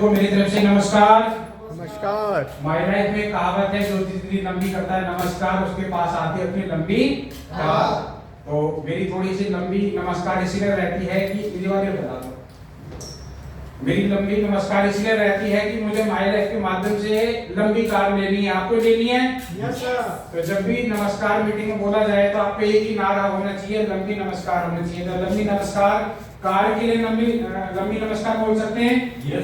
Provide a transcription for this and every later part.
को मेरी तरफ से नमस्कार। नमस्कार। माय लाइफ में कहावत है, जो जितनी लंबी करता है नमस्कार, उसके पास आती है अपनी लंबी कार। तो मेरी थोड़ी सी लंबी नमस्कार इसलिए रहती है कि बता दो, मेरी लंबी नमस्कार इसलिए रहती है कि मुझे माय लाइफ के माध्यम से लंबी कार लेनी है। आपको लेनी है? Yes sir. तो जब भी नमस्कार मीटिंग में बोला जाए तो आपको एक ही नारा होना चाहिए, लंबी नमस्कार होना चाहिए। तो लंबी नमस्कार कार के लिए लंबी नमस्कार बोल सकते हैं।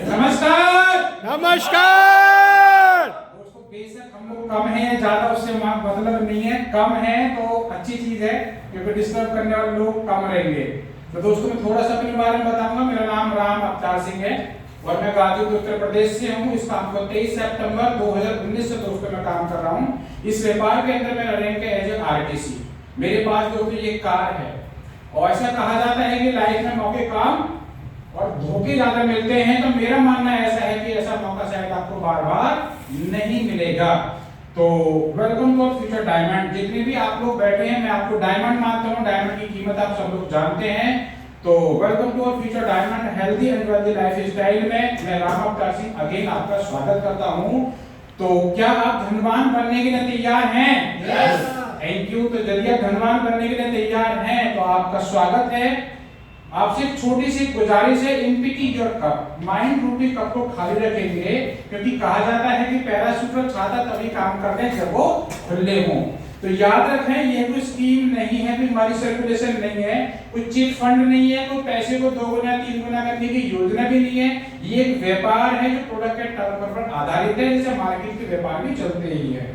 नमस्कार। नमस्कार। दोस्तों बेशक हम लोग कम है ज्यादा उससे मतलब नहीं है, कम है तो अच्छी चीज है क्योंकि डिस्टर्ब करने वाले लोग कम रहेंगे। तो दोस्तों मैं थोड़ा सा अपने बारे में बताऊंगा। मेरा नाम राम अवतार सिंह है और मैं गाजीपुर उत्तर प्रदेश से हूँ। इस काम को 23 सितंबर 2019 से दोस्तों मैं काम कर रहा हूँ। इस व्यापार के अंदर मेरा रैंक है एज ए आरटीसी। मेरे पास दोस्तों ये कार है और ऐसा कहा जाता है कि लाइफ में मौके कम और धोखे ज्यादा मिलते हैं। तो मेरा मानना ऐसा है कि ऐसा मौका शायद आपको बार बार नहीं मिलेगा। तो वेलकम टू फ्यूचर डायमंड। जितने भी आप लोग बैठे हैं मैं आपको डायमंड मानता हूँ, डायमंड की कीमत आप सब लोग जानते हैं। तो welcome to future diamond healthy and wealthy life style में मैं राम अवतार सिंह अगेन आपका स्वागत करता हूँ। तो क्या आप धनवान बनने के लिए तैयार हैं? यस। Thank you. तो यदि आप धनवान बनने के लिए तैयार हैं तो आपका स्वागत है। आपसे एक छोटी सी गुजारिश है, एम्प्टी योर कप, माइंड रूपी कप को खाली रखेंगे क्योंकि कहा जाता है कि पैराशूटर छाता तभी काम करते हैं जब वो खुले हों। तो याद रखें ये कोई स्कीम नहीं है, कोई मनी सर्कुलेशन नहीं है, कोई चिट फंड नहीं है, कोई पैसे को 2 गुना 3 गुना करने की योजना भी नहीं है। ये एक व्यापार है जो प्रोडक्ट के टर्नओवर पर आधारित है, जैसे मार्केट के व्यापार भी चलते ही है।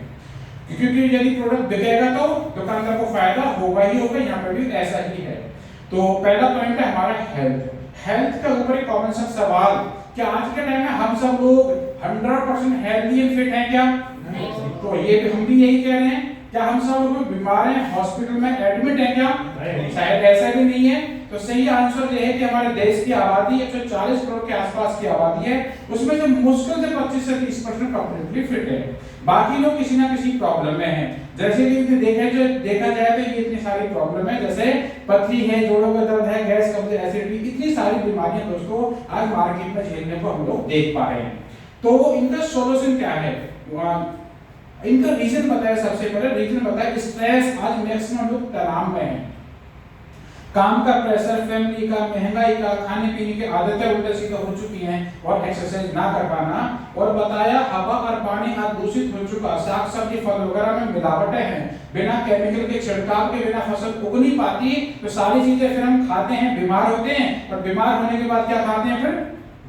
क्योंकि यदि प्रोडक्ट बिकेगा तो दुकानदार को फायदा होगा ही होगा। यहाँ पर भी ऐसा ही है। तो पहला पॉइंट है हमारा हेल्थ। हेल्थ के ऊपर एक कॉमन सेंस सवाल, क्या आज के टाइम में हम सब लोग 100% हेल्दी एंड फिट हैं क्या? नहीं। तो ये हम भी यही कह रहे हैं, क्या हम सब लोग बीमार हैं, हॉस्पिटल में एडमिट हैं क्या? नहीं। शायद ऐसा भी नहीं है। तो सही आंसर ये है कि हमारे देश की आबादी 140 करोड़ के आसपास की आबादी है, उसमें से मुश्किल से 25 से 30% कंप्लीटली फिट है। बाकी लोग किसी ना किसी प्रॉब्लम में हैं। जैसे कि देखा जाए तो ये इतनी सारी प्रॉब्लम है, जैसे पथरी है, जोड़ों का दर्द है, गैस कब्ज, एसिडिटी, इतनी सारी बीमारियां दोस्तों आज मार्केट में झेलने को हम लोग देख पा रहे हैं। तो इनका सॉल्यूशन क्या है? इनका रीजन बताया। सबसे पहले रीजन बताया स्ट्रेस। आज मैक्सिमम लोग तनाव में हैं, काम का प्रेशर, फैमिली का, महंगाई का, खाने पीने की आदतें उल्टे सीधे हो चुकी हैं और एक्सरसाइज ना कर पाना। और बताया हवा और पानी आज दूषित हो चुका, साग सब्जी फल वगैरह में मिलावटें हैं, बिना केमिकल के छिड़काव के बिना फसल उग नहीं पाती। तो सारी चीजें फिर हम खाते हैं, बीमार होते हैं और बीमार होने के बाद क्या खाते हैं? फिर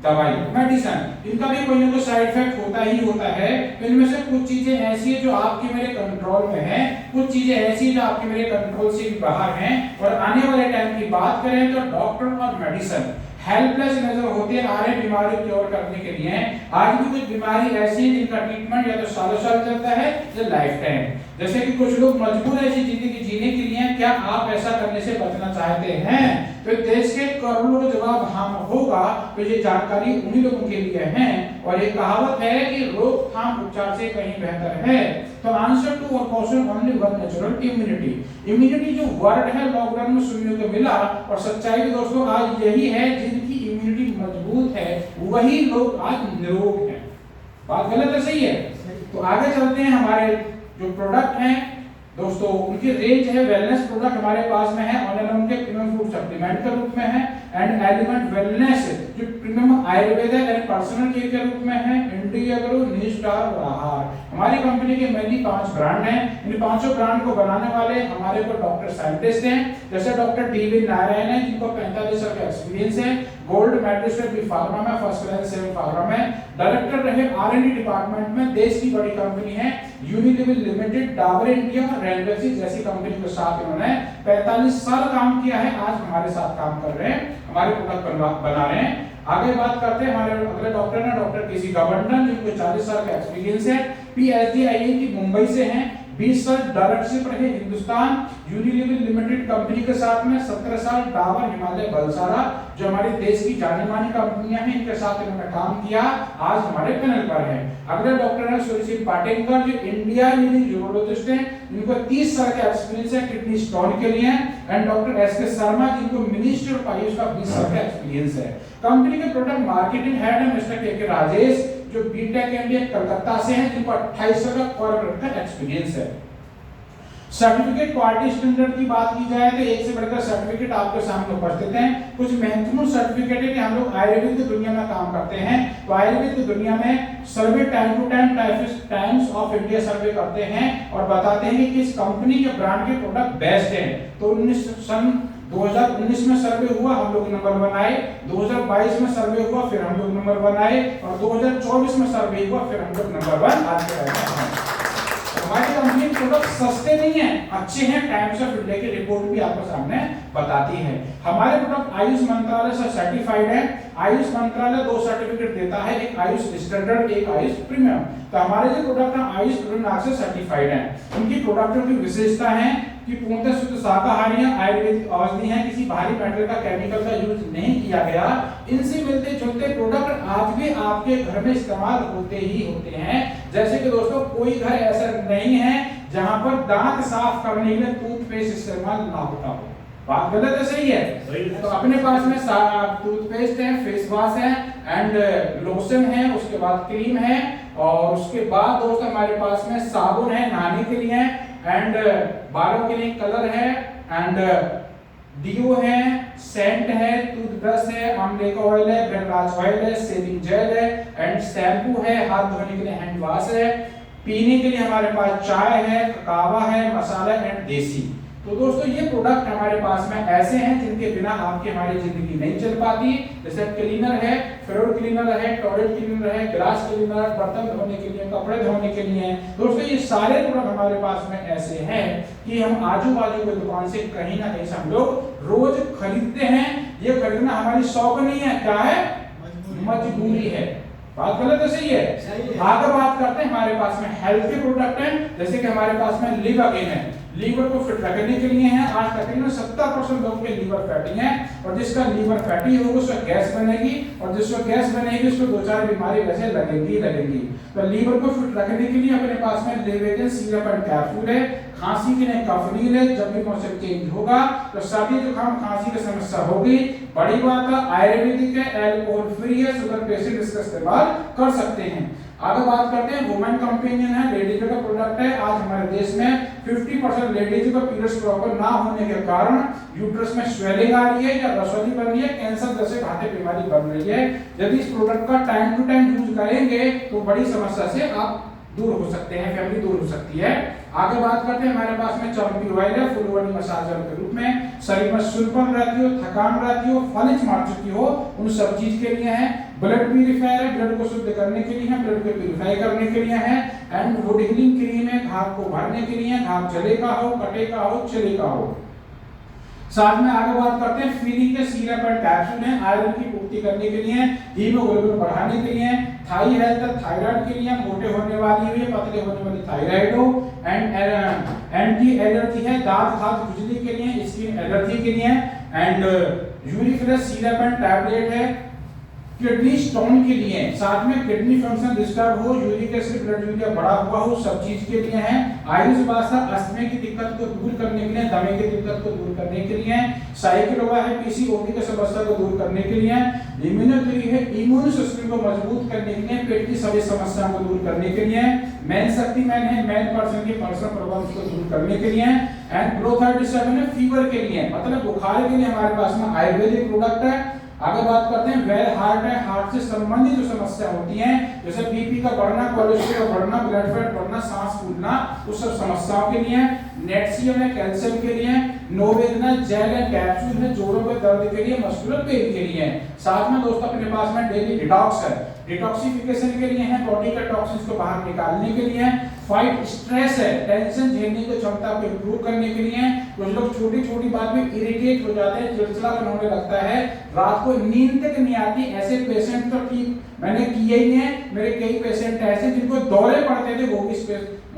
दवाई, मेडिसिन। इनका भी कोई ना कोई साइड इफेक्ट होता ही होता है। तो इनमें से कुछ चीजें ऐसी है जो आपके मेरे कंट्रोल में है, कुछ चीजें ऐसी जो आपके मेरे कंट्रोल से भी बाहर हैं। और आने वाले टाइम की बात करें तो डॉक्टर और मेडिसिन हेल्पलेस नजर होते आ रहे बीमारी क्योर करने के लिए। आज भी कुछ बीमारी ऐसी है जिनका ट्रीटमेंट या तो सालों साल चलता है या लाइफ टाइम। जैसे कि कुछ लोग मजबूर है ऐसी जिंदगी जीने के लिए। क्या आप ऐसा करने से बचना चाहते हैं? तो देश के करोड़ों का जवाब हाँ होगा। तो ये जानकारी उन्हीं लोगों के लिए है। और एक कहावत है कि रोकथाम उपचार से कहीं बेहतर है। तो आंसर टू और question only one natural, immunity. Immunity जो वर्ड है लॉकडाउन में सुनने को मिला और सच्चाई दोस्तों आज यही है, जिनकी इम्यूनिटी मजबूत है वही लोग आज निरोग हैं। बात गलत है? सही है? तो आगे चलते हैं। हमारे जो प्रोडक्ट हैं दोस्तों उनकी रेंज है। वेलनेस प्रोडक्ट हमारे पास में है, ऑनलाइन के प्रीमियम फूड सप्लीमेंट के रूप में है, एंड एलिमेंट वेलनेस जो premium Ayurveda and personal care के रूप में है, इंडिया ग्रो, न्यूस्टार और आहार। हमारी कंपनी के मेनली 5 ब्रांड हैं। इन पांचों ब्रांड को बनाने वाले हमारे को डॉक्टर साइंटिस्ट हैं, जैसे डॉक्टर डी.वी. नारायण है जिनको 45 साल का एक्सपीरियंस है, गोल्ड मेडलिस्ट बी फार्मा में, फर्स्ट रैंक सेवन फार्मा में, डायरेक्टर रहे R&D डिपार्टमेंट में। देश की बड़ी कंपनी है यूनिलिवर लिमिटेड, डाबर इंडिया, रेनवेक्सी जैसी कंपनी के साथ इन्होंने 45 साल काम किया है। आज हमारे साथ काम कर रहे हैं, हमारे प्रोडक्ट बना रहे हैं। आगे बात करते हैं हमारे अगले डॉक्टर हैं, डॉक्टर केसी गवर्नर जिनको 40 साल का एक्सपीरियंस है, PhD IIT मुंबई से हैं, 20 साल डायरेक्टरशिप रहे हिंदुस्तान यूनिलीवर लिमिटेड कंपनी के साथ में, 17 साल डाबर हिमालय बलसारा जो हमारे देश की जानी मानी कंपनियां हैं इनके साथ इन्होंने काम किया, आज हमारे पैनल पर हैं। अगले डॉक्टर है सुरजीत पाटेकर जो इंडिया यूरोलॉजिस्ट हैं, इनको 30 साल का एक्सपीरियंस है किडनी स्टोन के लिए। एंड डॉक्टर एस के शर्मा जिनको मिनिस्टर ऑफ आयुष का 20 साल का एक्सपीरियंस है। कंपनी के प्रोडक्ट मार्केटिंग हेड है मिस्टर के राजेश जो बीटेक एमबीए कलकत्ता से हैं, जिनको 28 साल का कॉर्पोरेट का एक्सपीरियंस है। सर्टिफिकेट क्वालिटी स्टैंडर्ड की बात की जाए तो एक से बढ़कर सर्टिफिकेट आपके सामने उपस्थित हैं। कुछ महत्वपूर्ण सर्टिफिकेट है कि हम लोग आयुर्वेद की दुनिया में काम करते हैं, तो आयुर्वेद की दुनिया में survey time to time Times of India survey करते हैं और बताते हैं कि किस कंपनी के ब्रांड के प्रोडक्ट बेस्ट हैं। तो 2019 में सर्वे हुआ, हम लोग नंबर 1 आए, 2022 में सर्वे हुआ, फिर हम लोग नंबर 1 आए, और 2024 में सर्वे हुआ, फिर हम लोग नंबर 1 आज के हैं। हमारी कंपनी प्रोडक्ट सस्ते नहीं है, अच्छे हैं, टाइम्स ऑफ इंडिया की रिपोर्ट भी आपके सामने बताती है। हमारे प्रोडक्ट आयुष मंत्रालय से सर्टिफाइड है। आयुष मंत्रालय 2 सर्टिफिकेट देता है, एक आयुष स्टैंडर्ड, एक आयुष प्रीमियम। तो हमारे जो प्रोडक्ट हैं आयुष प्रीमियम से सर्टिफाइड हैं। उनकी प्रोडक्टों की विशेषता है कि पूर्णतः शुद्ध शाकाहारी हैं, आयुर्वेदिक औषधि हैं, किसी भारी मेटल का केमिकल का यूज नहीं किया गया। इनसे मिलते जुलते प्रोडक्ट आज भी आपके घर में इस्तेमाल होते ही होते हैं। जैसे कि दोस्तों कोई घर ऐसा नहीं है जहां पर दांत साफ करने के लिए टूथपेस्ट इस्तेमाल ना होता हो। बात गलत है सही है? तो अपने पास में टूथपेस्ट है, फेस वॉश है एंड लोशन है, उसके बाद क्रीम है, और उसके बाद दोस्तों हमारे पास में साबुन है नहाने के लिए एंड बालों के लिए कलर है एंड डीओ है, सेंट है, टूथब्रश है, आंवले का ऑयल है, गंडराज ऑयल है, शेविंग जेल है एंड शैम्पू है, हाथ धोने के लिए हैंड वॉश है, पीने के लिए हमारे पास चाय है, कहवा है, मसाला एंड देसी। तो दोस्तों ये प्रोडक्ट हमारे पास में ऐसे हैं जिनके बिना आपकी हमारी जिंदगी नहीं चल पाती। जैसे क्लीनर है, फ्लोर क्लीनर है, टॉयलेट क्लीनर है, ग्लास क्लीनर, बर्तन धोने के लिए, कपड़े धोने के लिए। दोस्तों ये सारे प्रोडक्ट हमारे पास में ऐसे हैं कि हम आजू बाजू की दुकान से कहीं ना कहीं से हम लोग रोज खरीदते हैं। ये खरीदना हमारी शौक नहीं है, क्या है? मजबूरी है। बात गलत है सही है? आगे बात करते हैं हमारे पास में हेल्थ के प्रोडक्ट हैं, जैसे कि हमारे पास में लिवागेन है, लीवर को फिट रखने के लिए है। आज तकरीबन 70% लोगों के लीवर फैटी हैं, और जिसका लीवर फैटी होगा उसका गैस बनेगी, और जिसको गैस बनेगी उसको 2-4 बीमारी वैसे लगेंगी। तो लीवर को फिट रखने के लिए अपने पास में लिवेगेन सिरप एंड कैप्सूल है। खांसी के लिए कफनील है, जब भी मौसम चेंज होगा तो सर्दी जुकाम खांसी की समस्या होगी। बड़ी बात है आयुर्वेदिक है, अल्कोहल फ्री है, शुगर पेशेंट इसका इस्तेमाल कर सकते हैं। आगे बात करते हैं वुमेन कंपेनियन है, लेडीज का प्रोडक्ट है। आज हमारे देश में 50% लेडीज को पीरियड्स प्रॉपर ना होने के कारण यूट्रस में स्वेलिंग आ रही है या रसौली बन रही है, कैंसर जैसे घातक बीमारी बन रही है। यदि इस प्रोडक्ट का टाइम टू टाइम यूज करेंगे तो बड़ी समस्या से आप दूर हो सकते हैं, फैमिली दूर हो सकती है। आगे बात करते हैं हमारे पास में चम्पी ऑयल है, फुल बॉडी मसाजर के रूप में। शरीर में सुनपन रहती हो, थकान रहती हो, फलिज मार चुकी हो, उन सब चीज के लिए है। ब्लड प्यूरिफायर है, ब्लड को शुद्ध करने के लिए है, ब्लड को प्यूरिफाई करने के लिए है। एंड वुड हीलिंग क्रीम है, घाव को भरने के लिए, घाव जले का हो, कटे का हो, चले का हो। साथ में आगे बात करते हैं फीलिंग के सिरप एंड कैप्सूल है, आयरन की पूर्ति करने के लिए, हीमोग्लोबिन बढ़ाने के लिए, थाई हेल्थ थायराइड के लिए, मोटे होने वाली हुई पतले होने वाली थायराइड हो, एंड एंटी एलर्जी है, दांत खाज खुजली के लिए, स्किन एलर्जी के लिए, and uric syrup and tablet है किडनी स्टोन के लिए। साथ में किडनी फंक्शन डिस्टर्ब हो, यूरिक एसिड ब्लड यूरिया बढ़ा हुआ हो, सब चीज के लिए है। आयुष भाषा अस्थमा की दिक्कत को दूर करने के लिए, दमे की दिक्कत को दूर करने के लिए, साइक्लोवा है पीसीओडी की समस्या को दूर करने के लिए, इम्यूनोथेरेपी है इम्यून सिस्टम को मजबूत करने के लिए, पेट की सभी समस्याओं को दूर करने के लिए, मेन शक्तिमान है मेन पर्सन की पर्सनल प्रॉब्लम्स को दूर करने के लिए, एंड ग्रोथ 37 है फीवर के लिए, मतलब बुखार के लिए हमारे पास में आयुर्वेदिक प्रोडक्ट है। आगे बात करते हैं वेल हार्ट है, हार्ट से संबंधित जो समस्या होती हैं जैसे बीपी का बढ़ना, कोलेस्ट्रॉल बढ़ना, ब्लड फैट बढ़ना, सांस फूलना, उस सब समस्याओं के लिए। नेटशियम है कैल्शियम के लिए, नोवेदना जेल है कैप्सूल है जोड़ों के दर्द के लिए, मस्कुलर पेन के लिए। साथ में दोस्तों अपने पास में डेली डिटॉक्स है, डिटॉक्सिफिकेशन के लिए है, बॉडी के टॉक्सिन्स को बाहर निकालने के लिए। फाइट स्ट्रेस है, टेंशन झेलने की क्षमता को इंप्रूव करने के लिए। कुछ लोग छोटी छोटी बात में इरिटेट हो जाते हैं, चिड़चिड़ापन होने लगता है, रात को नींद तक नहीं आती, ऐसे पेशेंट तो ठीक मैंने किए ही है। मेरे कई पेशेंट ऐसे जिनको दौरे पड़ते थे वो भी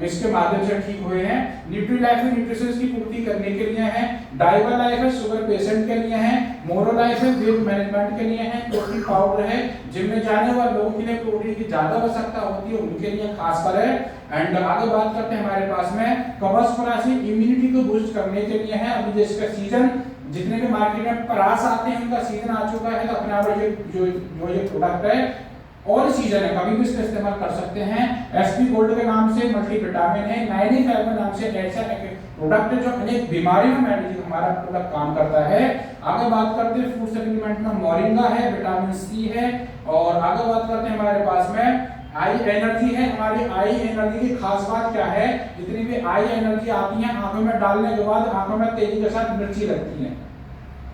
इसके माध्यम से ठीक हुए हैं। न्यूट्रीलाइफ है न्यूट्रिशंस की पूर्ति करने के लिए है। डाइवर लाइफ है शुगर पेशेंट के लिए है। मोरो लाइफ है वेट मैनेजमेंट के लिए है। प्रोटीन पाउडर है जिम में जाने वाले लोगों के लिए प्रोटीन की ज्यादा आवश्यकता होती है उनके लिए खासकर है। एंड आगे बात करते हैं हमारे पास में कवच परासी इम्यूनिटी को बूस्ट करने के लिए है। अभी जिसका सीजन जितने भी मार्केट में परास आते हैं उनका सीजन आ चुका है, तो अपने आप जो ये प्रोडक्ट है और सीजन है कभी भी इसका इस्तेमाल कर सकते हैं। एसपी गोल्ड के नाम से मल्टी विटामिन है। 95 के नाम से ऐसा प्रोडक्ट है जो अनेक बीमारियों में हमारा प्रोडक्ट काम करता है। आगे बात करते हैं फूड सप्लीमेंट में मोरिंगा है, विटामिन सी है। और आगे बात करते हैं हमारे पास में आई एनर्जी है। हमारी आई एनर्जी की खास बात क्या है, जितनी भी आई एनर्जी आती है आंखों में डालने के बाद आंखों में तेजी के साथ मिर्ची लगती है।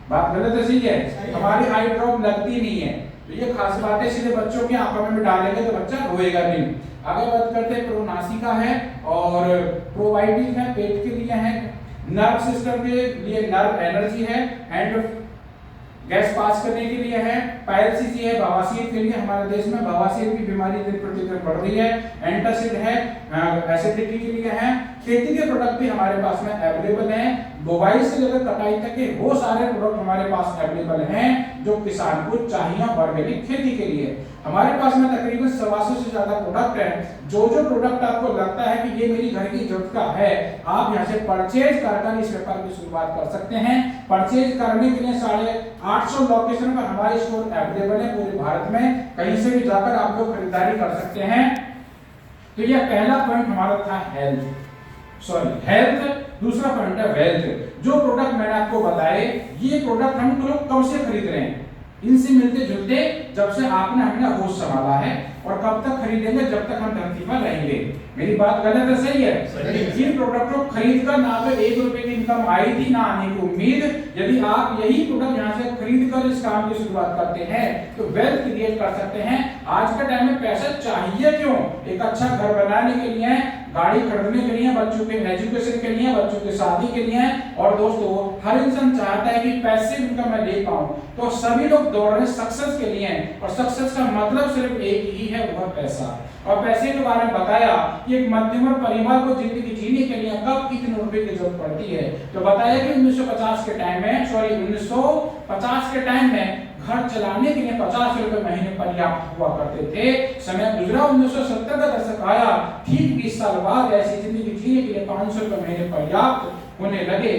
बात गलत है सही है? हमारी आई ड्रॉप लगती नहीं है, तो ये खास बात है। इसलिए बच्चों की आंखों में भी डालेंगे तो बच्चा रोएगा नहीं। आगे बात करते हैं प्रोनासिका है और प्रोबायोटिक है, पेट के लिए है। नर्व सिस्टम के लिए नर्व एनर्जी है। एंड गैस पास करने के लिए है। पैरालिसिस है बवासीर के लिए, हमारे देश में बवासीर की बीमारी दिन प्रतिदिन बढ़ रही है। एंटासिड है एसिडिटी के लिए है। खेती के प्रोडक्ट भी हमारे पास में अवेलेबल हैं। बुवाई से लेकर कटाई तक के वो सारे प्रोडक्ट हमारे पास अवेलेबल हैं जो किसान को चाहिए ऑर्गेनिक खेती के लिए। हमारे पास में तकरीबन 125 से ज्यादा प्रोडक्ट हैं। जो प्रोडक्ट आपको लगता है कि ये मेरी घर की जरूरत का है, आप यहाँ से परचेज कर इस व्यापार की शुरुआत कर सकते हैं। परचेज करने के लिए 850 लोकेशन पर हमारे स्टोर अवेलेबल है पूरे भारत में। कहीं से भी जाकर आप लोग खरीदारी कर सकते हैं। तो यह पहला पॉइंट हमारा था हेल्थ। दूसरा पॉइंट है वेल्थ। जो प्रोडक्ट मैंने आपको बताए ये प्रोडक्ट हम लोग कब से खरीद रहे हैं, इनसे मिलते जुलते जब से आपने अपना होश संभाला है। और कब तक खरीदेंगे, जब तक हम धरती पर रहेंगे। मेरी बात गलत है सही है? जिन प्रोडक्ट को खरीद कर ना तो 1 रुपए की इनकम आई थी ना आने की उम्मीद, यदि आप यही प्रोडक्ट यहाँ से खरीद कर इस काम की शुरुआत करते हैं तो वेल्थ क्रिएट कर सकते हैं। आज के टाइम में पैसा चाहिए क्यों? एक अच्छा घर बनाने के लिए, गाड़ी खरीदने के लिए, बच्चों के एजुकेशन के लिए, बच्चों की शादी के लिए। और दोस्तों हर इंसान चाहता है कि पैसिव इनकम मैं ले पाऊं, तो सभी लोग दौड़ रहे हैं सक्सेस के लिए। और सक्सेस का मतलब सिर्फ एक ही है, वह पैसा। और पैसे के बारे में बताया कि एक मध्यम परिवार को जिंदगी जीने के लिए कब कितने रुपए की जरूरत पड़ती है। तो बताया कि 1950 के टाइम में घर चलाने के लिए 50 रुपए महीने पर्याप्त हुआ करते थे। समय गुजरा, 1970 का दशक आया, ठीक 20 साल बाद ऐसी जिंदगी जीने के लिए 500 रुपए महीने पर्याप्त होने लगे।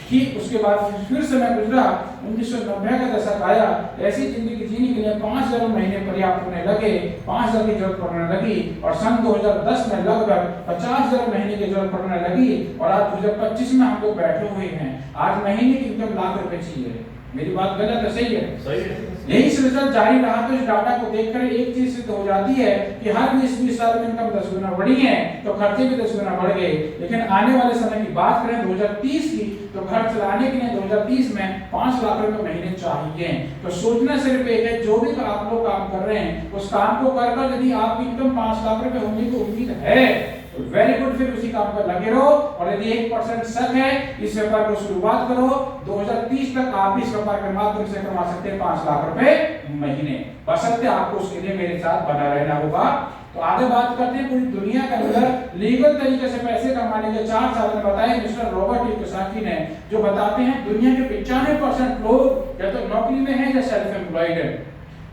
ठीक उसके बाद फिर समय गुजरा, 1990 का दशक आया, ऐसी जिंदगी जीने के लिए 5000 महीने पर्याप्त होने लगे, 5000 की जरूरत पड़ने लगी। और सन 2010 में लगभग 50000 महीने की जरूरत पड़ने लगी। और आज 2025 में हम लोग बैठे हुए हैं, आज महीने की इनकम लाख रुपए चाहिए। मेरी बात गलत है सही है? सही है। यही सिलसिला जारी रहा तो इस डाटा को देखकर एक चीज सिद्ध हो जाती है कि हर 20 साल में इनकम 10 गुना बढ़ी है तो खर्चे भी 10 गुना बढ़ गए। लेकिन आने वाले समय की बात करें 2030 की, तो घर चलाने के लिए 2030 में 5 लाख रुपए महीने चाहिए। तो सोचना सिर्फ एक है, जो भी आप लोग काम कर रहे हैं उस काम को कर यदि आपकी इनकम 5 लाख रुपए होने की उम्मीद है वेरी गुड, फिर उसी काम पर लगे रहो। और यदि 1% शक है, इस व्यापार को शुरुआत करो। 2030 तक आप इस व्यापार के माध्यम से कमा सकते हैं 5 लाख रुपए महीने, बशर्ते आपको उसके लिए मेरे साथ बना रहना होगा। तो आगे बात करते हैं पूरी दुनिया के अंदर लीगल तरीके से पैसे कमाने के 4 साधन बताए मिस्टर रॉबर्ट कियोसाकी ने, जो बताते हैं दुनिया के 95% लोग या तो नौकरी में हैं या सेल्फ एम्प्लॉयड है,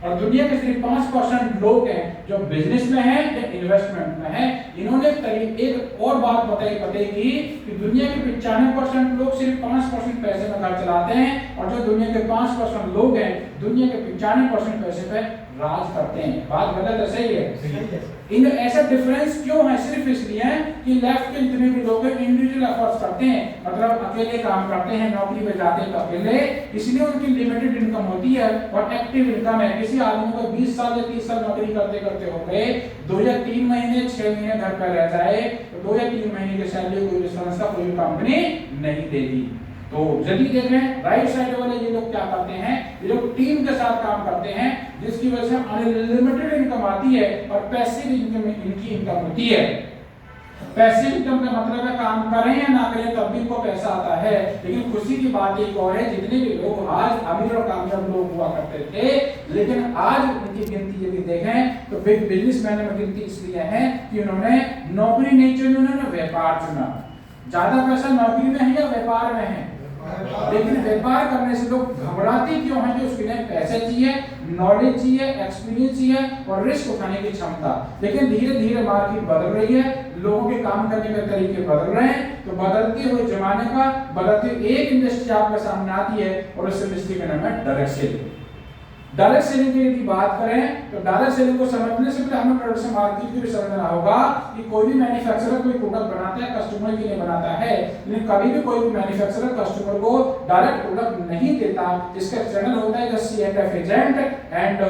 और दुनिया के सिर्फ 5% लोग हैं जो बिजनेस में हैं या इन्वेस्टमेंट में हैं। इन्होंने एक और बात बताई कि दुनिया के 95% लोग सिर्फ 5% पैसे में घर चलाते हैं, और जो दुनिया के 5% लोग हैं दुनिया के 95% पैसे पे राज करते हैं। बात गलत है सही है? इन ऐसा डिफरेंस क्यों है? सिर्फ इसलिए कि लेफ्ट के जितने भी लोग हैं इंडिविजुअल एफर्ट्स करते हैं, मतलब अकेले काम करते हैं, नौकरी पे जाते हैं तो अकेले, इसलिए उनकी लिमिटेड इनकम होती है। और एक्टिव इनकम है, किसी आदमी को 20 साल या 30 साल नौकरी करते करते हो गए, 2 या 3 महीने 6 महीने घर पर रह जाए तो 2 या 3 महीने की सैलरी कोई संस्था कोई कंपनी नहीं देगी। तो यदि देखें राइट साइड वाले ये लोग क्या करते हैं, ये लोग टीम के साथ काम करते हैं, जिसकी वजह से अनलिमिटेड इनकम आती है और पैसिव इनकम इनकी इनकम होती है। पैसिव इनकम का मतलब है काम करें या ना करें तब भी इनको पैसा आता है। लेकिन खुशी की बात एक और है, जितने भी लोग आज अमीर और कामयाब लोग हुआ करते थे लेकिन आज उनकी गिनती यदि देखें तो बिग बिजनेसमैन में गिनती इसलिए है कि उन्होंने नौकरी नहीं चुनी, उन्होंने व्यापार चुना। ज्यादा पैसा नौकरी में है या व्यापार में है? लेकिन व्यापार करने से लोग घबराते क्यों हैं? कि उसके लिए पैसे चाहिए, नॉलेज चाहिए, एक्सपीरियंस चाहिए और रिस्क उठाने की क्षमता। लेकिन धीरे धीरे मार्केट बदल रही है, लोगों के काम करने के तरीके बदल रहे हैं। तो बदलते हुए जमाने का बदलते एक इंडस्ट्री आपके सामने आती है और उस इंडस्ट्री का नाम है डायरेक्ट सेलिंग। डायरेक्ट सेलिंग की यदि बात करें तो डायरेक्ट सेलिंग को समझने से पहले हमें प्रोडक्शन मार्केट को भी समझना होगा कि कोई भी मैन्युफैक्चरर कोई प्रोडक्ट बनाता है कस्टमर के लिए बनाता है, लेकिन कभी भी कोई भी मैन्युफैक्चरर कस्टमर को डायरेक्ट प्रोडक्ट नहीं देता। इसका चैनल होता है C&F agent and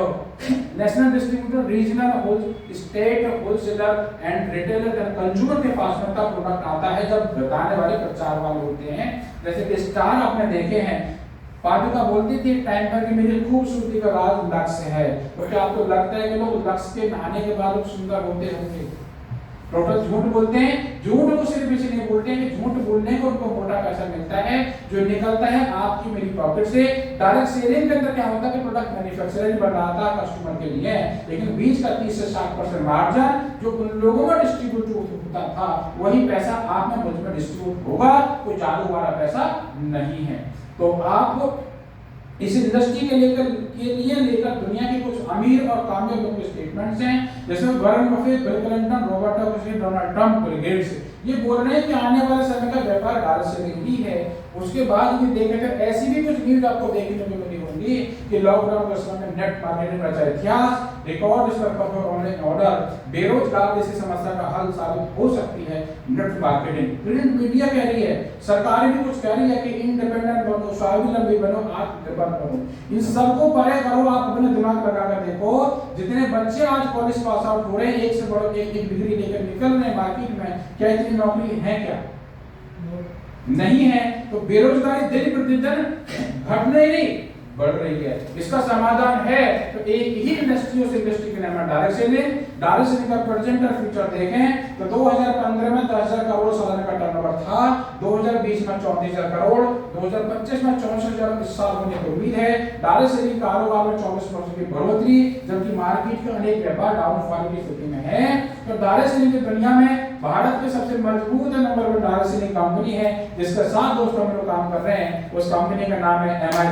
national distributor, regional whole state wholesaler and retailer and consumer के पास में तब प्रोडक्ट आता है जब बताने वाले प्रचार वाले होते हैं। जैसे कि स्टार आपने देखे हैं, पादुका बोलती थी टाइम पर कि मेरी खूबसूरती का राज लक्ष्य है। तो क्या आपको लगता है कि लोग लक्ष्य के नहाने के बाद लोग सुंदर होते होंगे? टोटल झूठ बोलते हैं। झूठ को सिर्फ इसलिए नहीं बोलते हैं कि झूठ बोलने को उनको मोटा पैसा मिलता है जो निकलता है आपकी मेरी प्रॉफिट से। डायरेक्ट सेलिंग के अंदर क्या होता है कि प्रोडक्ट मैन्युफैक्चरर ही बना रहा था कस्टमर के लिए, लेकिन बीच का 30 से 60% मार्जिन जो उन लोगों में डिस्ट्रीब्यूट होता था वही पैसा आप में मुझ में डिस्ट्रीब्यूट होगा, कोई जादू वाला पैसा नहीं है। तो आप इस इंडस्ट्री के लिए लेकर दुनिया के कुछ अमीर और कामयाब लोगों के स्टेटमेंट्स हैं, जैसे Warren Buffett, bill Clinton, Robert Mugabe, Donald Trump, Bill Gates, ये बोल रहे हैं कि आने वाले समय का व्यापार डायरेक्ट सेलिंग ही है। उसके बाद ये देखें तो ऐसी भी कुछ न्यूज आपको देखने को मिली होंगी कि लॉकडाउन के समय में नेट मार्केटिंग का इतिहास, रिकॉर्ड स्तर पर ऑनलाइन ऑर्डर, बेरोजगार जैसी समस्या का हल साबित हो सकती है नेट मार्केटिंग। प्रिंट मीडिया कह रही है, सरकार भी कुछ कह रही है कि इंडिपेंडेंट बनो, स्वावलंबी बनो, आत्मनिर्भर बनो। इन सबको परे करो, आप अपने दिमाग लगाकर देखो। जितने बच्चे आज कॉलेज पास आउट हो रहे हैं, एक से बढ़कर एक डिग्री लेकर निकल रहे हैं मार्केट में, क्या इतनी नौकरी है? क्या नहीं है। तो बेरोजगारी दिन प्रतिदिन घटने नहीं बढ़ रही है। इसका समाधान है तो एक ही इंडस्ट्री के नाम है डायरेक्ट सेलिंग। डायरेक्ट सेलिंग का प्रेजेंट और फ्यूचर देखें तो 2015 में 10,000 करोड़ सालाना का टर्नओवर था, 2020 में 34,000 करोड़, 2025 में 64,000 इस साल होने की उम्मीद है। डायरेक्ट सेलिंग कारोबार में 24% की बढ़ोतरी, जबकि मार्केट के अनेक व्यापार डाउनफॉल की स्थिति में है। तो डायरेक्ट सेलिंग की दुनिया में भारत के सबसे मजबूत नंबर 1 डायरेक्ट सेलिंग कंपनी है, जिसके साथ दोस्तों हम लोग काम कर रहे हैं। उस कंपनी का नाम है MI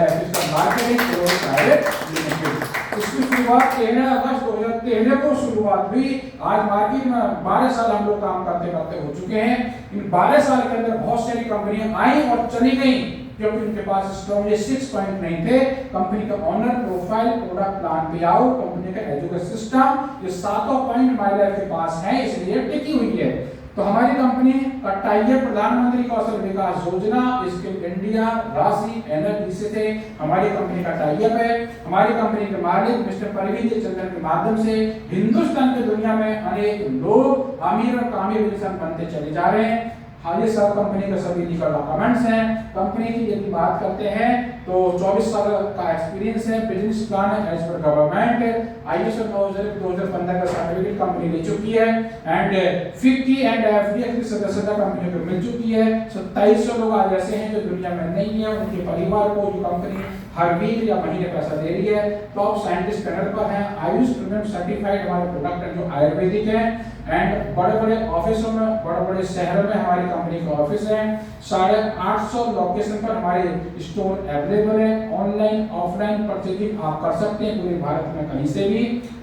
मार्केटिंग प्राइवेट लिमिटेड। इसकी शुरुआत 13 अगस्त 2013 को शुरुआत हुई। आज मार्केट में 12 साल हम लोग काम करते करते हो चुके हैं। इन 12 साल के अंदर बहुत सारी कंपनियां आई और चली गई क्योंकि उनके पास स्ट्रॉन्ग 6 पॉइंट नहीं थे। कंपनी का ऑनर, प्रोफाइल, प्रोडक्ट, प्लान, पे आउट, कंपनी का एजुकेशन सिस्टम, ये सातों पॉइंट माइलाइफ के पास है, इसलिए टिकी हुई है। तो हमारी कंपनी का टाइप प्रधानमंत्री कौशल विकास योजना, स्किल इंडिया, राशि, एनर्जी से थे हमारी कंपनी का टाइप है। हमारी कंपनी के मालिक मिस्टर परवीन चंद्रन के माध्यम से हिंदुस्तान की दुनिया में अनेक लोग अमीर और कामयाब इंसान बनते चले जा रहे हैं। हाँ, ये सब कंपनी के सभी लीगल डॉक्यूमेंट्स हैं। कंपनी की यदि बात करते हैं तो 24 साल का एक्सपीरियंस है, बिजनेस प्लान है एज पर गवर्नमेंट, ISO 2015 का सर्टिफिकेट कंपनी ले चुकी है एंड FICCI एंड FDI की सदस्यता कंपनी को मिल चुकी है। 2700 लोग आज ऐसे हैं जो दुनिया में नहीं है, उनके परिवार को जो कंपनी हर वीक या महीने पैसा दे रही है। टॉप साइंटिस्ट पैनल पर हैं, आयुष प्रीमियम सर्टिफाइड हमारे प्रोडक्ट है जो आयुर्वेदिक है एंड बड़े बड़े ऑफिसों में, बड़े बड़े शहरों में हमारी कंपनी का ऑफिस है। 850 लोकेशन पर हमारे स्टोर अवेलेबल है। ऑनलाइन ऑफलाइन परचेजिंग आप कर सकते हैं पूरे भारत में कहीं से भी।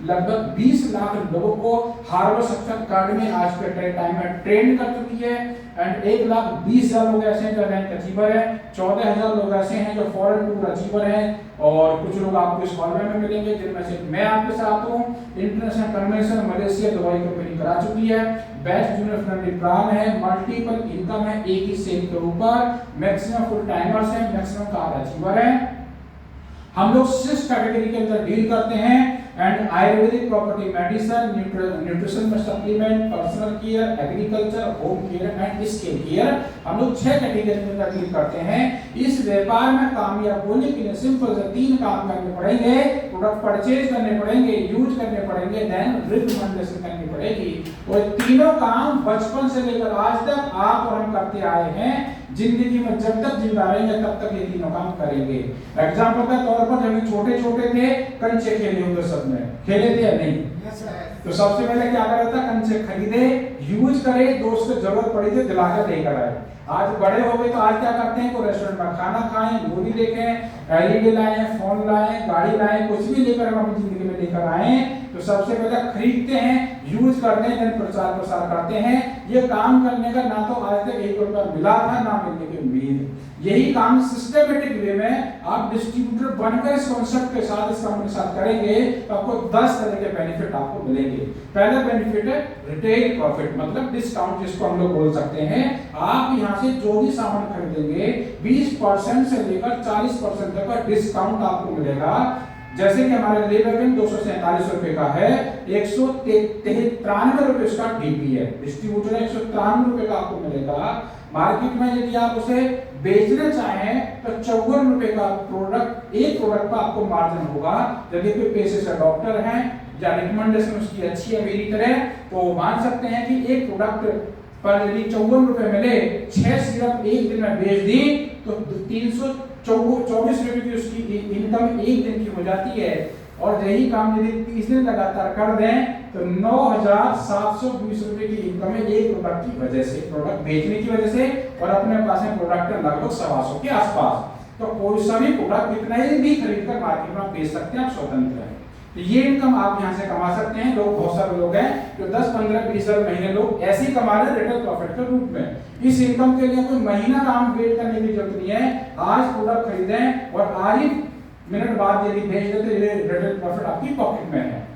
लगभग 20 लाख लोगों को हार्वर्ड सक्षम कार्ड में आज के टाइम में ट्रेन कर चुकी है एंड 1,20,000 लोग ऐसे हैं जो रैंक अचीवर है, 14,000 लोग ऐसे हैं जो फॉरेन टूर अचीवर हैं और कुछ लोग आपको इस हॉल में मिलेंगे जिनमें से मैं आपके साथ हूँ। International convention Malaysia, Dubai company करा चुकी है। बेस्ट जूनियर फ्रेंडली प्लान है, मल्टीपल इनकम है एक ही सेल के ऊपर, मैक्सिमम फुल टाइमर्स हैं, मैक्सिमम कार अचीवर है। हम लोग 6 कैटेगरी के अंदर डील करते हैं and Ayurvedic property, medicine, nutrition में supplement, personal care, agriculture, home care and skin care, हम लोग 6 कैटेगरी में डील करते हैं। इस व्यापार में कामयाब होने के लिए सिंपल से 3 काम करने पड़ेंगे, प्रोडक्ट परचेज करने पड़ेंगे, यूज करने पड़ेंगे, देन रिकमेंडेशन करनी पड़ेगी। और तीनों काम बचपन से लेकर आज तक आप और हम करते आए हैं। जिंदगी में जब तक जिंदा रहेंगे तब तक ये तीनों काम करेंगे। एग्जांपल के तौर पर जब छोटे छोटे थे, कंचे खेले होंगे, सबने खेले थे या नहीं? तो सबसे पहले क्या करा था, कंचे खरीदे, यूज करे, दोस्त को जरूरत पड़ी थी दिलाकर लेकर आए। आज बड़े हो गए तो आज क्या करते हैं, कोई रेस्टोरेंट में खाना खाएं, मूवी देखें, एलईडी लाएं, फोन लाएं, गाड़ी लाएं, कुछ भी लेकर हम अपनी जिंदगी में लेकर आए तो सबसे पहले खरीदते हैं, यूज करते हैं, देन प्रचार प्रसार करते हैं। ये काम करने का ना तो आज तक 1 रुपया मिला था, ना मिलने की उम्मीद। यही काम सिस्टमेटिक वे में आप डिस्ट्रीब्यूटर बनकर इस कॉन्सेप्ट के साथ, इस कंपनी के साथ करेंगे तो आपको 10 तरह के बेनिफिट आपको मिलेंगे। पहला बेनिफिट है रिटेल प्रॉफिट, मतलब डिस्काउंट, जिसको हम लोग बोल सकते हैं। आप यहाँ से जो भी सामान खरीदेंगे 20% से लेकर 40% तक का डिस्काउंट आपको मिलेगा। जैसे कि हमारे लेबर पेन 247 रुपए का है, 193 रुपए उसका डीपी है, डिस्ट्रीब्यूटर 193 रुपए का आपको मिलेगा। मार्केट में यदि आप उसे बेचना चाहें तो 54 रुपए का प्रोडक्ट, एक प्रोडक्ट पर आपको मार्जिन होगा। यदि कोई पेशे से डॉक्टर है या रिकमेंडेशन उसकी अच्छी है मेरी तरह, तो मान सकते हैं कि एक प्रोडक्ट पर यदि 54 रुपए मिले, 6 सिरप एक दिन में बेच दी तो 324 रुपए की उसकी इनकम एक दिन की हो जाती है। और यही काम यदि 30 दिन लगातार कर दें तो 9,720 रुपए की इनकम है एक प्रोडक्ट की वजह से, प्रोडक्ट बेचने की वजह से। और अपने पास में प्रोडक्ट है लगभग 125 के आसपास, तो कोई सा भी प्रोडक्ट कितना ही भी खरीद कर मार्केट में बेच सकते हैं, आप स्वतंत्र हैं। तो ये इनकम आप यहाँ से कमा सकते हैं। लोग, बहुत सारे लोग हैं जो 10, 15, 20 हज़ार महीने लोग ऐसे ही कमा रहे हैं रिटेल प्रॉफिट के रूप में। इस इनकम के लिए कोई महीना काम वेट करने की जरूरत नहीं है। आज प्रोडक्ट खरीदें और आज ही मिनट बाद यदि भेज देते, ये रिटेल प्रॉफिट आपकी पॉकेट में है।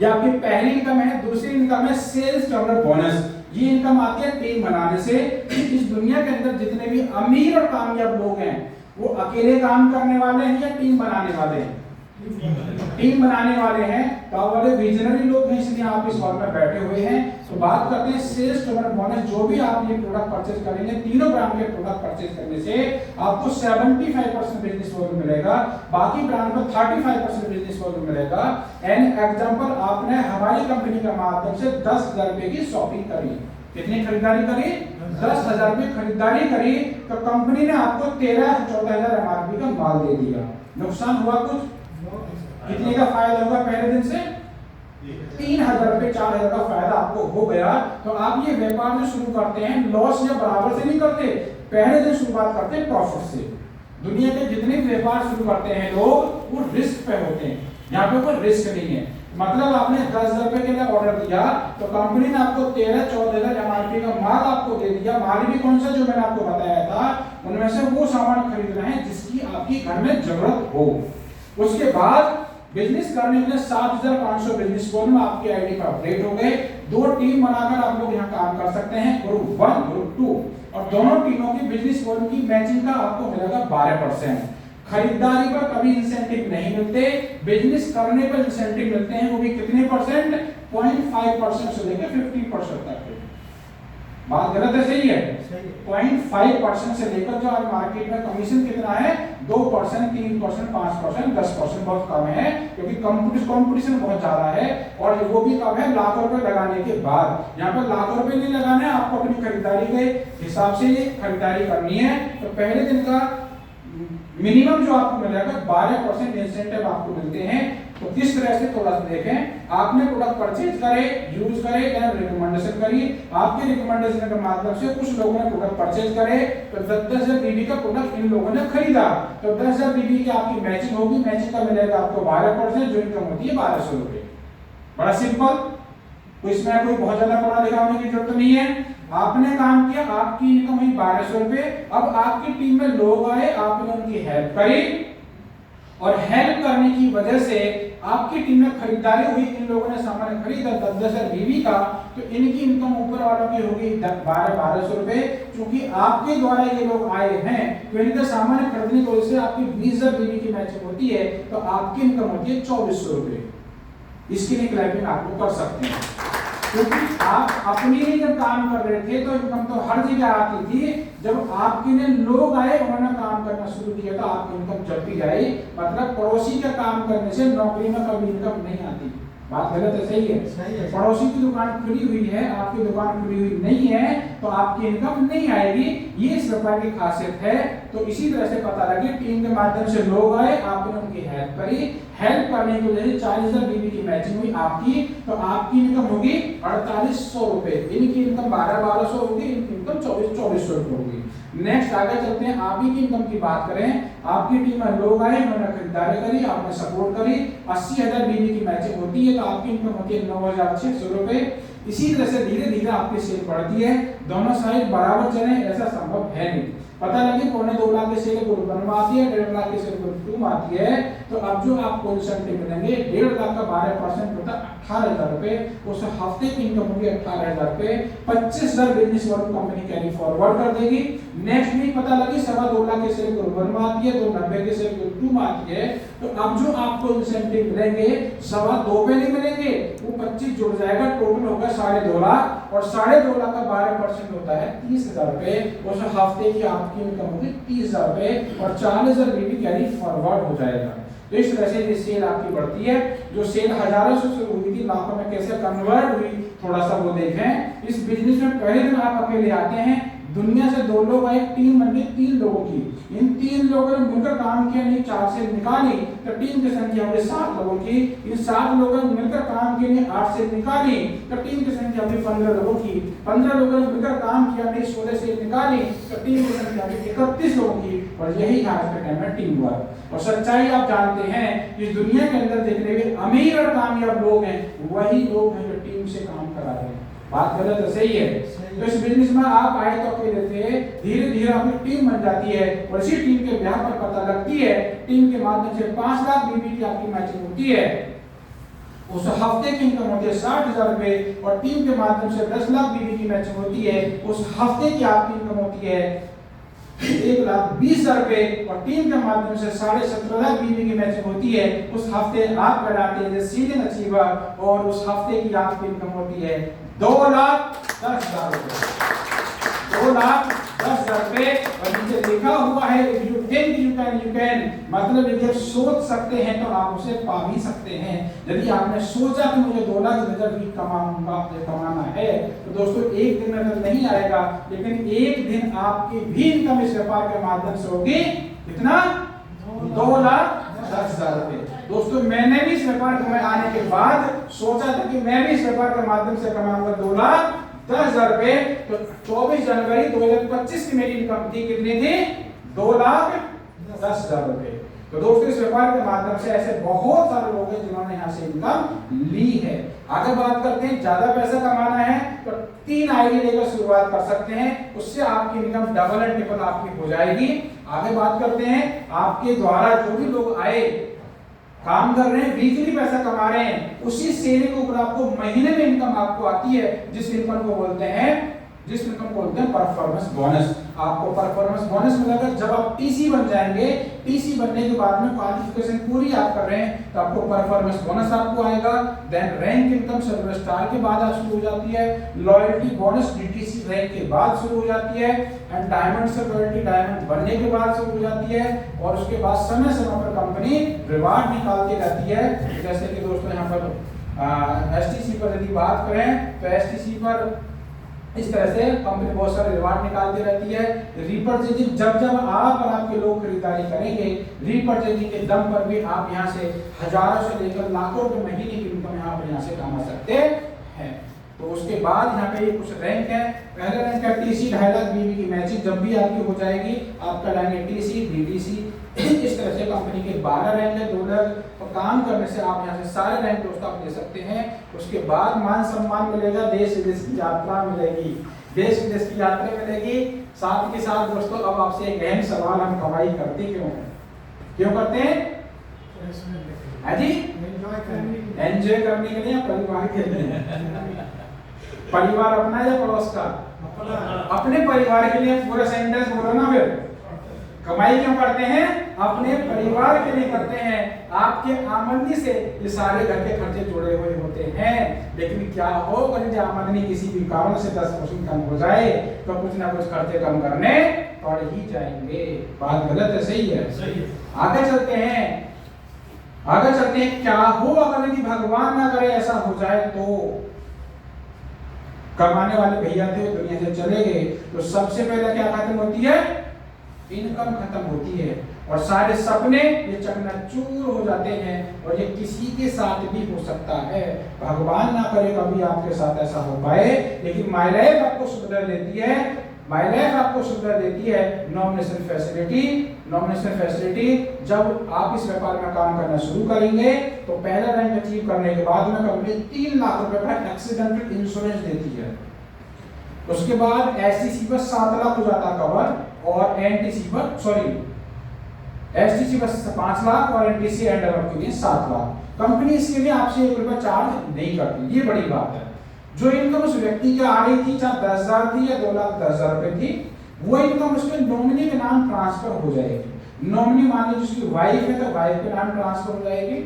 ये आपकी पहली इनकम है। दूसरी इनकम है सेल्स टर्नओवर बोनस। ये इनकम आती है टीम बनाने से। इस दुनिया के अंदर जितने भी अमीर और कामयाब लोग हैं वो अकेले काम करने वाले हैं या टीम बनाने वाले हैं? टीम बनाने वाले हैं। तो वाले विजनरी लोग हैं, इसलिए आप इस हॉल में बैठे हुए हैं। तो बात करते हैं सेल्स टर्नओवर बोनस। जो भी आप ये प्रोडक्ट परचेज करेंगे, तीनों ब्रांड के प्रोडक्ट परचेज करने से आपको 75% बिजनेस वॉल्यूम मिलेगा, बाकी ब्रांड पर 35% बिजनेस वॉल्यूम मिलेगा। एंड एग्जांपल, आपने हमारी कंपनी के माध्यम से 10,000 रुपए की शॉपिंग करी, कितनी खरीदारी करी? 10,000 रुपए खरीदारी करी, तो कंपनी ने आपको 13-14,000 एमआरपी का माल दे दिया। नुकसान हुआ कुछ? कितने का फायदा होगा पहले दिन से? 3,000 रुपए, 4,000 का फायदा आपको हो गया। तो आप ये व्यापार जो शुरू करते हैं लॉस या बराबर से नहीं करते, पहले दिन शुरुआत करते हैं प्रॉफिट से। दुनिया के जितने भी व्यापार शुरू करते हैं लोग, वो रिस्क पे होते हैं। यहाँ पे कोई रिस्क नहीं है। मतलब आपने 10,000 रुपए के लिए ऑर्डर दिया तो कंपनी ने आपको 13-14,000 एमआरपी का माल आपको दे दिया। माल भी कौन सा, जो मैंने आपको बताया था, उनमें से वो सामान खरीदना है जिसकी आपकी घर में जरूरत हो। उसके बाद बिजनेस करने के लिए 7,500 बिजनेस वॉल्यूम आपके आईडी पर अपडेट हो गए। 2 टीम बनाकर आप लोग यहाँ काम कर सकते हैं, ग्रुप 1, ग्रुप 2, और दोनों टीमों की बिजनेस वॉल्यूम की मैचिंग का आपको मिलेगा 12%। खरीदारी पर कभी इंसेंटिव नहीं मिलते, बिजनेस करने पर इंसेंटिव मिलते हैं, वो भी कितने परसेंट? 0.5% से लेकर 50% तक। बात गलत है, सही है? 0.5% से लेकर जो आज मार्केट में कमीशन कितना है? 2%, 3%, 5%, 10% बहुत कम है, क्योंकि कंपटीशन बहुत ज्यादा है। और वो भी कम है लाखों रुपए लगाने के बाद। यहाँ पर लाखों रुपए नहीं लगाना है, आपको अपनी खरीदारी के हिसाब से ये खरीदारी करनी है। तो पहले दिन का मिनिमम जो आपको मिलेगा 12% इंसेंटिव आपको मिलते हैं। तो किस तरह से थोड़ा सा देखें, आपने प्रोडक्ट परचेज करे, यूज करे, देन रिकमेंडेशन करिए। आपके रिकमेंडेशन के माध्यम से कुछ लोगों ने प्रोडक्ट परचेज करे, तो 10,000 बीबी का प्रोडक्ट इन लोगों ने खरीदा, तो 10,000 बीबी की आपकी मैचिंग होगी। मैचिंग का मिलेगा आपको 12%, जो इनकम होती है 1,200 रुपए। बड़ा सिंपल, तो इसमें कोई बहुत ज्यादा पढ़ा लिखा होने की जरूरत नहीं है। आपने काम किया, आपकी इनकम हुई 1,200 रुपए। अब आपकी टीम में लोग आए, आपने उनकी हेल्प करी, और हेल्प करने की वजह से आपकी टीम में खरीदारी हुई, इन लोगों ने सामान खरीदा 10,000 बीवी का, तो इनकी इनकम ऊपर वालों की होगी 1200 रुपए। क्योंकि आपके द्वारा ये लोग आए हैं तो इनका सामान खरीदने की वजह से आपकी 20,000 बीवी की मैचिंग होती है, तो आपकी इनकम होती है 2400 रुपए। इसकी भी क्लैपिंग आप लोग कर सकते हैं, क्योंकि आप अपने लिए जब काम कर रहे थे तो इनकम तो हर जगह आती थी। जब आपके लिए लोग आए, उन्होंने काम करना शुरू किया, तो आपकी इनकम जब भी आई, मतलब पड़ोसी का काम करने से नौकरी में कभी इनकम नहीं आती। बात गलत है? सही है? पड़ोसी की दुकान खुली हुई है, आपकी दुकान खुली हुई नहीं है, तो आपकी इनकम नहीं आएगी। ये इस व्यापार की खासियत है। तो इसी तरह से पता लगे, टीम के माध्यम से लोग आए, आपने उनकी हेल्प करी, हेल्प करने की वजह से 40,000 बीवी की मैचिंग हुई आपकी, तो आपकी इनकम होगी 4800 रुपए। इनकी इनकम 1200 होगी, इनकी इनकम 2400 रुपए होगी। नेक्स्ट आगे चलते हैं, आप ही की इनकम की बात करें। आपकी टीम में लोग आए, उन्होंने खरीदारी करी, आपने सपोर्ट करी, 80,000 बीवी की मैचिंग होती है, तो आपकी इनकम होती है 9,600 रुपए। इसी तरह से धीरे धीरे आपकी सेल बढ़ती है, दोनों साइड बराबर चले ऐसा संभव है नहीं। पता लगे 2.25 लाख की सेल ग्रुप वन में आती है, 1.5 लाख की सेल ग्रुप टू में आती है, तो अब जो आपको इंसेंटिव मिलेंगे 1.5 लाख का 12% होता है 18,000 रुपए। उस हफ्ते की इनकम होगी 18,000 रुपए। 25,000 business volume company carry forward कर देगी। नेक्स्ट वीक पता लगी 2.25 लाख की सेल ग्रुप वन में आती है, 290 की सेल ग्रुप टू में आती है, तो अब जो आपको इंसेंटिव मिलेंगे 2.25 पे नहीं मिलेंगे, वो 25 जुड़ जाएगा, टोटल होगा 2.5 लाख, और 2.5 लाख का 12% होता है 30,000 रुपए। उस हफ्ते की आपकी इनकम होगी 30,000 रुपए, और 40,000 बीवी कैरी फॉरवर्ड हो जाएगा। तो इस तरह से ये सेल आपकी बढ़ती है। जो सेल हजारों से शुरू हुई थी, लाखों में कैसे कन्वर्ट हुई, थोड़ा सा वो देखें। इस बिजनेस में पहले दिन आप अकेले आते हैं, दुनिया से 2 लोग आए, टीम बन गई 3 लोगों की। इन 3 लोगों ने मिलकर काम किया, नहीं 4 से निकाली, तो टीम की संख्या हुई 7 लोगों की। इन 7 लोगों ने मिलकर काम किया, नहीं 8 से निकाली, तो टीम की संख्या हुई 15 लोगों की। 15 लोगों ने मिलकर काम किया, नहीं 16 से निकाली, तो टीम की संख्या हुई 31 लोगों की। और यही आज के टाइम में टीम वर्क। और सच्चाई आप जानते हैं, इस दुनिया के अंदर देखने में अमीर और कामयाब लोग हैं, वही लोग हैं जो टीम से काम करा रहे हैं। बात गलत है? सही है? तो इस बिजनेस में आप आए तो अकेले थे, धीरे धीरे अपनी टीम बन जाती है, और इसी टीम के ब्याह पर पता लगती है, टीम के माध्यम से 5 लाख बीवी की आपकी मैचिंग होती है। उस हफ्ते की इनकम होती है 60,000 रुपए, और टीम के माध्यम से 10 लाख बीवी की मैचिंग होती है। उस हफ्ते की आपकी इनकम होती है 1,20,000 रुपए, और टीम के माध्यम से 17.5 लाख बीवी की मैचिंग होती है। उस हफ्ते आप कराते हैं सीजन अचीवर, और उस हफ्ते की आपकी इनकम होती है 2,10,000 रुपए। 2,10,000 रुपए। और नीचे लिखा हुआ है if you think you can, मतलब यदि आप सोच सकते हैं तो आप उसे पा भी सकते हैं। यदि आपने सोचा कि मुझे 2 लाख कमाना है, तो दोस्तों एक दिन में तो नहीं आएगा, लेकिन एक दिन आपकी भी इनकम इस व्यापार के माध्यम से होगी। कितना? 2,10,000 रुपए। दोस्तों मैंने भी इस व्यापार में आने के बाद सोचा था कि मैं भी इस व्यापार के माध्यम से कमाऊंगा 2,10,000 रुपए। तो 24 जनवरी 2025 की मेरी इनकम थी, कितनी थी? 2,10,000 रुपए। तो दोस्तों इस व्यापार के माध्यम से ऐसे बहुत सारे लोग हैं जिन्होंने यहाँ से इनकम ली है। आगे बात करते हैं, ज्यादा पैसा कमाना है तो 3 आइडिया लेकर शुरुआत कर सकते हैं, उससे आपकी इनकम डबल एंड ट्रिपल आपकी हो जाएगी। आगे बात करते हैं, आपके द्वारा जो भी लोग आए काम कर रहे हैं, वीकली पैसा कमा रहे हैं, उसी सेल के ऊपर आपको महीने में इनकम आपको आती है, जिस इनकम को बोलते हैं परफॉर्मेंस बोनस। आपको परफॉर्मेंस बोनस मिलेगा जब आप टीसी बन जाएंगे। टीसी बनने के बाद में क्वालिफिकेशन पूरी आप कर रहे हैं तो आपको परफॉर्मेंस बोनस आपको आएगा। Then rank income silver star के बाद शुरू हो जाती है। लॉयल्टी बोनस डीटीसी रैंक के बाद शुरू हो जाती है। एंड डायमंड से लॉयल्टी डायमंड बनने के बाद शुरू हो जाती है। और उसके बाद समय समय पर कंपनी रिवार्ड निकालती रहती है। जैसे कि दोस्तों यहाँ पर एसटीसी पर यदि बात करें तो एसटीसी पर इस तरह से कंपनी बहुत सारे रिवार्ड निकालती रहती है। रीपर्चेजिंग, जब जब आप और आपके लोग खरीदारी करेंगे, रीपर्चेजिंग के दम पर भी आप यहाँ से हजारों से लेकर लाखों रुपए महीने की इनकम यहाँ से कमा सकते हैं। तो उसके बाद यहाँ पे कुछ रैंक है। पहला रैंक है टीसी 2.5 लाख बीवी की मैचिंग जब भी आपकी हो जाएगी आपका रैंक है टीसी डीटीसी। इस तरह से कंपनी के 12 रैंक है। 2 लाख काम करने से आप यहाँ से सारे रैंक दोस्तों आप ले सकते हैं। उसके बाद मान सम्मान मिलेगा, देश विदेश की यात्रा मिलेगी, देश विदेश की यात्रा मिलेगी। साथ के साथ दोस्तों अब आपसे एक अहम सवाल, हम कमाई करते क्यों हैं? क्यों करते हैं? है जी, एंजॉय करने के लिए, परिवार के लिए। परिवार अपना या पड़ोस का? अपने परिवार के लिए। पूरा सेंटेंस बोलो ना फिर। कमाई क्यों करते हैं? अपने परिवार के लिए करते हैं। आपके आमदनी से ये सारे घर के खर्चे जुड़े हुए होते हैं। लेकिन क्या हो, अगर आमदनी किसी भी कारण से 10% कम हो जाए तो कुछ ना कुछ खर्चे कम करने पड़ ही जाएंगे। बात गलत है? सही है? सही है। आगे चलते हैं, आगे चलते हैं। क्या हो अगर यदि भगवान ना करे ऐसा हो जाए तो? कमाने वाले भैया थे, दुनिया से चले गए, तो सबसे पहले क्या खत्म होती है? इनकम खत्म होती है, और सारे सपने ये चकनाचूर हो जाते हैं। और ये किसी के साथ भी हो सकता है, भगवान ना करे कभी आपके साथ ऐसा हो पाए। लेकिन माय लाइफ आपको सुविधा देती है, माय लाइफ आपको सुविधा देती है नॉमिनेशन फैसिलिटी। नॉमिनेशन फैसिलिटी, जब आप इस व्यापार में काम करना शुरू करेंगे तो पहला रैंक अचीव करने के बाद में कंपनी 3 लाख रुपए का एक्सीडेंटल इंश्योरेंस देती है। उसके बाद एसटीसी पर 7 लाख हो जाता कवर, और एनटीसी पर, सॉरी, एसटीसी पर 5 लाख और एनटीसी एंड डेवलप के लिए 7 लाख। कंपनी इसके लिए आपसे 1 रुपया चार्ज नहीं करती, ये बड़ी बात है। जो इनकम उस व्यक्ति की आ रही थी, चाहे 10,000 थी या 2,10,000 रुपए थी, वो इनकम उसके नॉमिनी के नाम ट्रांसफर हो जाएगी। नॉमिनी मान लीजिए जिसकी वाइफ है तो वाइफ के नाम ट्रांसफर हो जाएगी।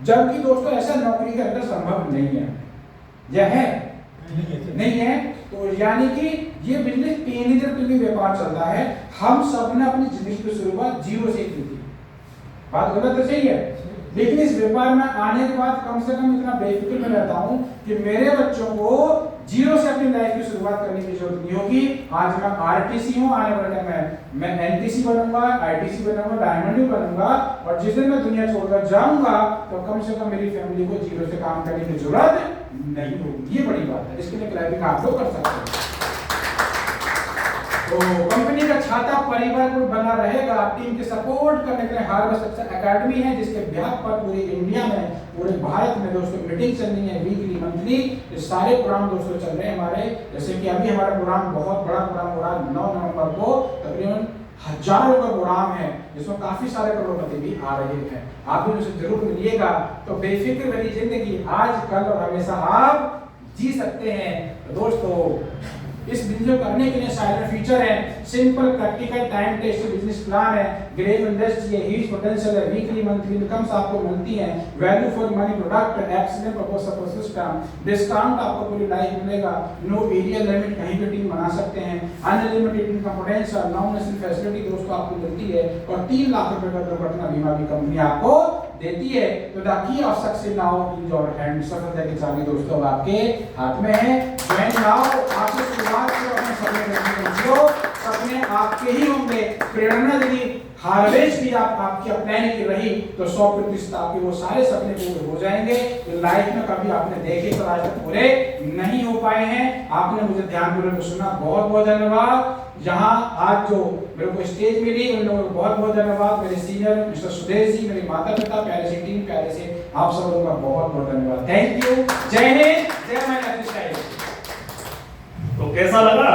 जबकि दोस्तों ऐसा नौकरी के अंदर संभव नहीं है, यह है नहीं है। तो यानी कि ये बिजनेस मैनेजर पे भी व्यापार चलता है। हम सब ने अपनी जिंदगी की शुरुआत 0 से की थी। बात गलत है? सही है? लेकिन इस व्यापार में आने के बाद कम से कम इतना बेफिक्र में रहता हूं कि मेरे बच्चों को 0 से अपनी लाइफ की शुरुआत करने की जरूरत नहीं होगी। आज मैं आरटीसी हूं, आने वाले टाइम में मैं एनटीसी बनूंगा, आईटीसी बनूंगा, डायमंड भी बनूंगा, और जिस दिन मैं दुनिया छोड़कर जाऊंगा तो कम से कम मेरी फैमिली को 0 से काम करने की जरूरत नहीं होगी। ये बड़ी बात है, इसके लिए क्लैपिंग आप लोग कर सकते हैं। तो कंपनी का छाता परिवार को बना रहेगा। टीम के सपोर्ट करने के लिए हार्वेस्ट सक्सेस एकेडमी है, जिसके व्याप पर पूरे इंडिया में, पूरे भारत में दोस्तों मीटिंग चल रही है, वीकली मंथली। ये सारे प्रोग्राम दोस्तों चल रहे हैं हमारे। जैसे कि अभी हमारा प्रोग्राम, बहुत बड़ा प्रोग्राम हो रहा है 9 नवंबर को, तकरीबन हजारों का प्रोग्राम है, जिसमें काफी सारे करोड़पति भी आ रहे हैं। आप भी उनसे जरूर मिलिएगा। तो बेफिक्र वाली जिंदगी आज, कल और हमेशा आप जी सकते हैं। तो दोस्तों इस बिजनेस करने के लिए साइलेंट फीचर है, simple practical time test business plan है, ग्रेव इंडस्ट्री है, ह्यूज पोटेंशियल है, वीकली मंथली इनकम्स आपको मिलती हैं, value for money product, excellent proposal system, discount आपको पूरी लाइफ मिलेगा, नो एरिया लिमिट, कहीं भी टीम बना सकते हैं, unlimited income potential, nomination facility दोस्तों आपको मिलती है, और 3 लाख रुपए का दुर्घटना बीमा भी कंपनी आपको देती है। तो the key of success now in your hand. सफलता की चाबी दोस्तों आपके हाथ में है। ज्वाइन नाउ, आपसे शुरुआत करो, अपने सपने जियो, सपने आपके ही होंगे। प्रेरणा यदि हार्वेस्ट भी आपकी अपनाने की रही तो 100% आपके वो सारे सपने पूरे हो जाएंगे। तो लाइफ में कभी आपने देखे तो आज तक पूरे नहीं हो पाए हैं। आपने मुझे ध्यानपूर्वक सुना, बहुत बहुत धन्यवाद। यहाँ आज जो मेरे को स्टेज मिली उन लोगों को बहुत बहुत धन्यवाद। मेरे सीनियर मिस्टर सुदेश जी, मेरे माता पिता, प्यारे से टीम, प्यारे से आप सब लोगों का बहुत बहुत धन्यवाद। Thank you. जय हिंद, जय माता दी। तो कैसा लगा?